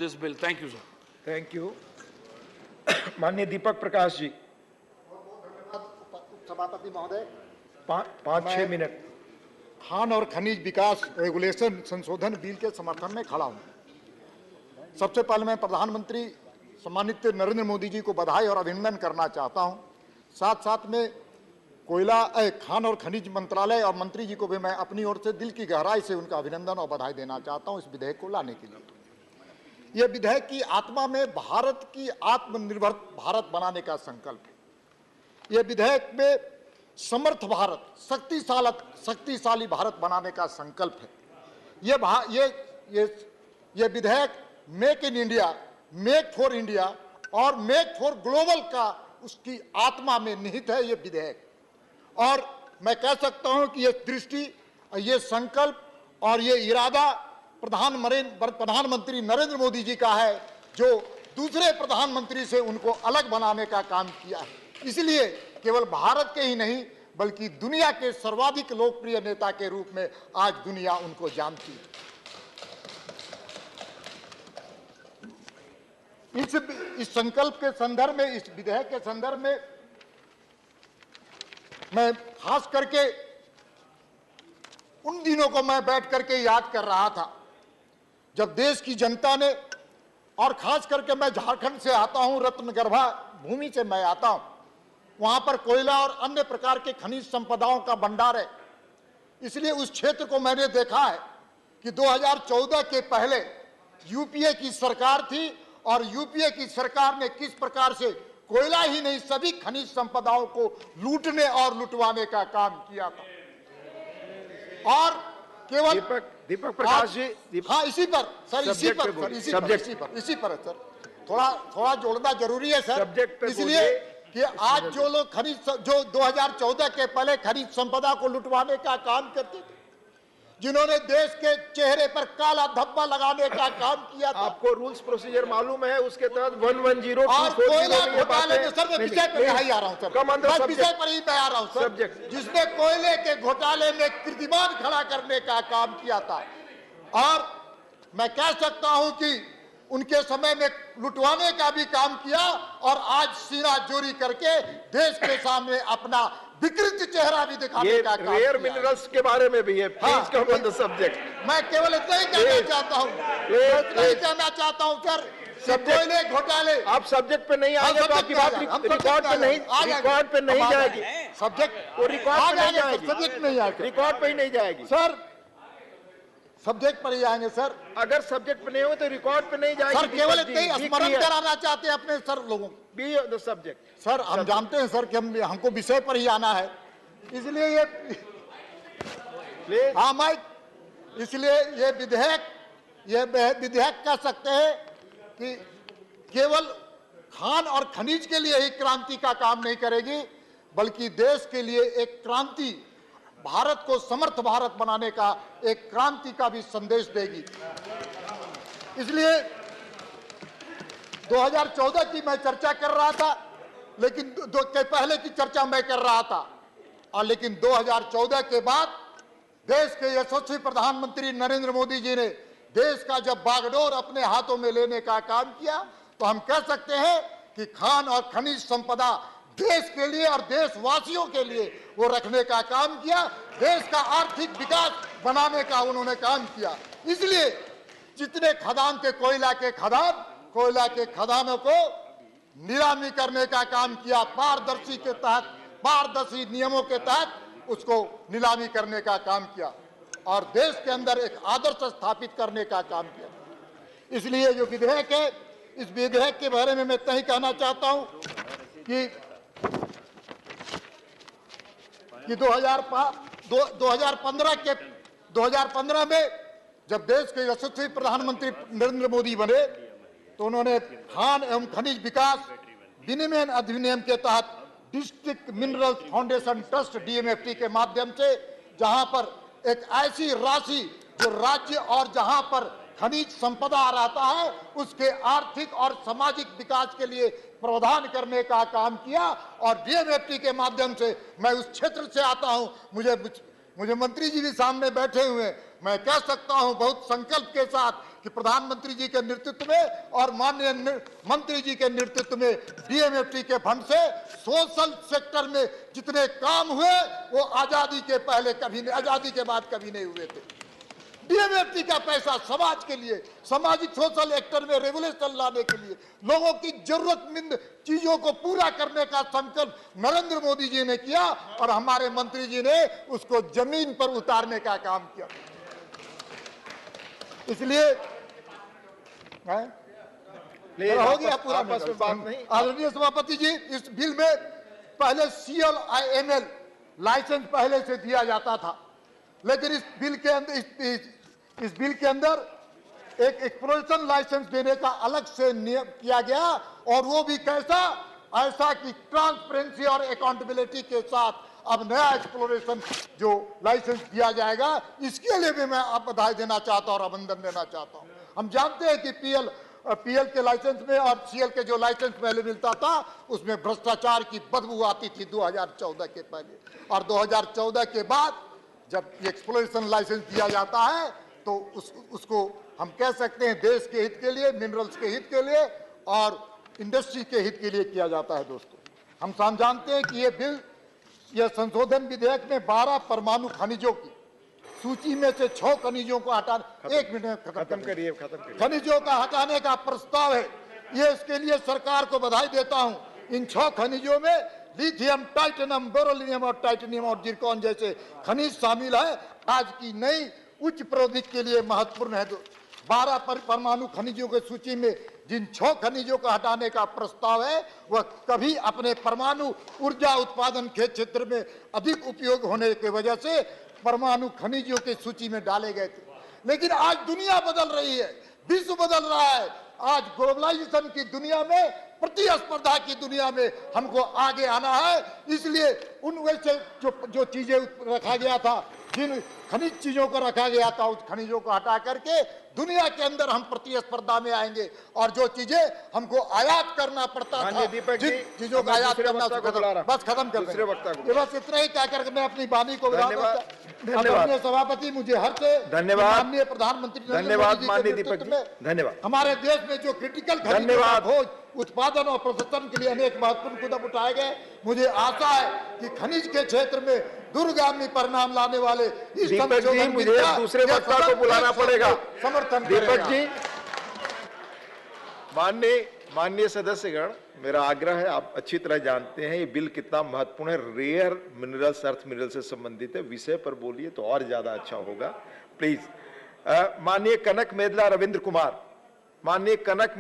this bill. Thank you, sir. Thank you. माननीय दीपक प्रकाश जी, सभापति महोदय, 5-6 मिनट। खान और खनिज विकास रेगुलेशन संशोधन बिल के समर्थन में खड़ा हूं। सबसे पहले मैं प्रधानमंत्री सम्मानित नरेंद्र मोदी जी को बधाई और अभिनंदन करना चाहता हूं। साथ साथ में खान और खनिज मंत्रालय और मंत्री जी को भी मैं अपनी ओर से दिल की गहराई से उनका अभिनंदन और बधाई देना चाहता हूं इस विधेयक को लाने के लिए। यह विधेयक की आत्मा में भारत की आत्मनिर्भर भारत बनाने का संकल्प है। यह विधेयक में समर्थ भारत, शक्तिशाली भारत बनाने का संकल्प है। ये विधेयक make in India, make for India और मेक फॉर ग्लोबल का उसकी आत्मा में निहित है ये विधेयक। और मैं कह सकता हूं कि ये दृष्टि, ये संकल्प और ये इरादा प्रधानमंत्री नरेंद्र मोदी जी का है, जो दूसरे प्रधानमंत्री से उनको अलग बनाने का काम किया है। इसलिए केवल भारत के ही नहीं बल्कि दुनिया के सर्वाधिक लोकप्रिय नेता के रूप में आज दुनिया उनको जानती है। इस संकल्प के संदर्भ में, इस विधेयक के संदर्भ में मैं खास करके उन दिनों को मैं बैठ करके याद कर रहा था जब देश की जनता ने, और खास करके मैं झारखंड से आता हूं, रत्नगर्भा भूमि से मैं आता हूं, वहां पर कोयला और अन्य प्रकार के खनिज संपदाओं का भंडार है। इसलिए उस क्षेत्र को मैंने देखा है कि 2014 के पहले यूपीए की सरकार थी और यूपीए की सरकार ने किस प्रकार से कोयला ही नहीं सभी खनिज संपदाओं को लूटने और लुटवाने का काम किया था। और केवल दीपक प्रकाश जी, हाँ, इसी पर सर थोड़ा जोड़ना जरूरी है सर। इसलिए कि आज जो लोग जो 2014 के पहले खनिज संपदा को लुटवाने का काम करते थे, जिन्होंने देश के चेहरे पर काला धब्बा लगाने का काम किया था। आपको रूल्स प्रोसीजर मालूम है, उसके तहत 110 और कोयला घोटाले में सर मैं विषय पर ही आ रहा हूं सर, मैं विषय पर ही मैं आ रहा हूं सर, जिसने कोयले के घोटाले में कीर्तिमान खड़ा करने का काम किया था। और मैं कह सकता हूं कि उनके समय में लुटवाने का भी काम किया और आज सीना जोरी करके देश के सामने अपना विकृत चेहरा भी दिखाने का काम रेयर मिनरल्स के बारे में भी है। Please come on the subject. मैं केवल इतना ही कहना चाहता हूं सर, कोयले घोटाले। आप सब्जेक्ट पे नहीं आएंगे तो आपकी बात रिकॉर्ड पे नहीं जाएगी। सब्जेक्ट वो रिकॉर्ड पे नहीं जाएगी, सब्जेक्ट नहीं आएगा, रिकॉर्ड पे ही नहीं जाएगी सर, सब्जेक्ट पर ही आएंगे सर। अगर सब्जेक्ट पे नहीं हो तो रिकॉर्ड पे नहीं जाएगी सर। केवल इतना ही स्मरण कराना चाहते हैं अपने सर लोगों को। बी द सब्जेक्ट सर, हम जानते हैं सर कि हमको विषय पर ही आना है, इसलिए ये हाँ माइक, इसलिए ये विधेयक कह सकते हैं कि केवल खान और खनिज के लिए ही क्रांति का काम नहीं करेगी बल्कि देश के लिए एक क्रांति, भारत को समर्थ भारत बनाने का एक क्रांति का भी संदेश देगी। इसलिए 2014 की मैं चर्चा कर रहा था, लेकिन के पहले की चर्चा मैं कर रहा था, और लेकिन 2014 के बाद देश के यशस्वी प्रधानमंत्री नरेंद्र मोदी जी ने देश का जब बागडोर अपने हाथों में लेने का काम किया तो हम कह सकते हैं कि खान और खनिज संपदा देश के लिए और देशवासियों के लिए वो रखने का काम किया, देश का आर्थिक विकास बनाने का उन्होंने काम किया। इसलिए जितने खदान थे कोयला के खदानों को नीलामी करने का काम किया, पारदर्शी नियमों के तहत उसको नीलामी करने का काम किया और देश के अंदर एक आदर्श स्थापित करने का काम किया। इसलिए जो विधेयक है, इस विधेयक के बारे में मैं इतना ही कहना चाहता हूं कि 2015 में जब देश के यशस्वी प्रधानमंत्री नरेंद्र मोदी बने तो उन्होंने खान एवं खनिज विकास विनियमन अधिनियम के तहत district mineral foundation trust DMFT के माध्यम से, जहां पर एक ऐसी राशि जो राज्य और जहां पर खनिज संपदा रहता है उसके आर्थिक और सामाजिक विकास के लिए प्रावधान करने का काम किया। और डीएमएफटी के माध्यम से, मैं उस क्षेत्र से आता हूं, मुझे मंत्री जी भी सामने बैठे हुए, मैं कह सकता हूं बहुत संकल्प के साथ कि प्रधानमंत्री जी के नेतृत्व में और माननीय मंत्री जी के नेतृत्व में डीएमएफटी के फंड से सोशल सेक्टर में जितने काम हुए वो आजादी के पहले कभी नहीं, आजादी के बाद कभी नहीं हुए थे। डीएमएफटी का पैसा समाज के लिए, सामाजिक सोशल एक्टर में रेवोल्यूशन लाने के लिए, लोगों की जरूरतमंद चीजों को पूरा करने का संकल्प नरेंद्र मोदी जी ने किया और हमारे मंत्री जी ने उसको जमीन पर उतारने का काम किया। इसलिए हो गया पूरा, आपस में बात नहीं। आदरणीय सभापति जी, इस बिल में पहले CLIML लाइसेंस पहले से दिया जाता था, लेकिन इस बिल के अंदर एक एक्सप्लोरेशन लाइसेंस देने का अलग से नियम किया गया, और वो भी कैसा, ऐसा कि ट्रांसपेरेंसी और अकाउंटेबिलिटी के साथ अब नया एक्सप्लोरेशन जो लाइसेंस दिया जाएगा, इसके लिए भी मैं आप बधाई देना चाहता हूं और अभिनंदन देना चाहता हूं। हम जानते हैं कि पीएल के लाइसेंस में और सीएल के जो लाइसेंस पहले मिलता था उसमें भ्रष्टाचार की बदबू आती थी 2014 के पहले, और 2014 के बाद जब ये एक्सप्लोरेशन लाइसेंस दिया जाता है तो उसको हम कह सकते हैं देश के हित के लिए, मिनरल्स के हित के लिए और इंडस्ट्री के हित के लिए किया जाता है। दोस्तों, हम जानते हैं कि यह संशोधन विधेयक में 12 परमाणु खनिजों की सूची में से 6 खनिजों को हटाने, एक मिनट में खत्म करिए, खनिजों का हटाने का प्रस्ताव है। ये इसके लिए सरकार को बधाई देता हूं। इन 6 खनिजों में लिथियम, टाइटेनियम, बेरिलियम और टाइटेनियम और जिरकॉन जैसे खनिज शामिल है। आज की नई उच्च प्रौद्योगिकी के लिए महत्वपूर्ण है। 12 परमाणु खनिजों की सूची में जिन 6 खनिजों का हटाने का प्रस्ताव है वह कभी अपने परमाणु ऊर्जा उत्पादन के क्षेत्र में अधिक उपयोग होने की वजह से परमाणु खनिजों की सूची में डाले गए थे। लेकिन आज दुनिया बदल रही है, विश्व बदल रहा है। आज ग्लोबलाइजेशन की दुनिया में, प्रतिस्पर्धा की दुनिया में हमको आगे आना है। इसलिए उन वैसे जो चीजें रखा गया था, जिन खनिज चीजों को रखा गया था, उस खनिजों को हटा करके दुनिया के अंदर हम प्रतिस्पर्धा में आएंगे। और जो चीजें हमको आयात करना पड़ता था, जिन चीजों का आयात करना, बस खत्म कर दें। बस इतना ही कहकर मैं अपनी वाणी को धन्यवाद सभापति, मुझे हर से धन्यवाद, माननीय प्रधानमंत्री धन्यवाद माननीय दीपक जी, धन्यवाद। हमारे देश में जो क्रिटिकल खोज, उत्पादन और प्रसंस्करण के लिए अनेक महत्वपूर्ण कदम उठाए गए। मुझे आशा है कि खनिज के क्षेत्र में दूरगामी परिणाम लाने वाले इस दीपक जी, मुझे दूसरे वक्ता को बुलाना पड़ेगा। समर्थन दीपक जी, माननीय सदस्यगण, मेरा आग्रह है, आप अच्छी तरह जानते हैं ये बिल कितना महत्वपूर्ण है, रेयर मिनरल्स, अर्थ मिनरल से संबंधित है। विषय पर बोलिए तो और ज्यादा अच्छा होगा, प्लीज। माननीय कनक मेदला रविंद्र कुमार, माननीय कनक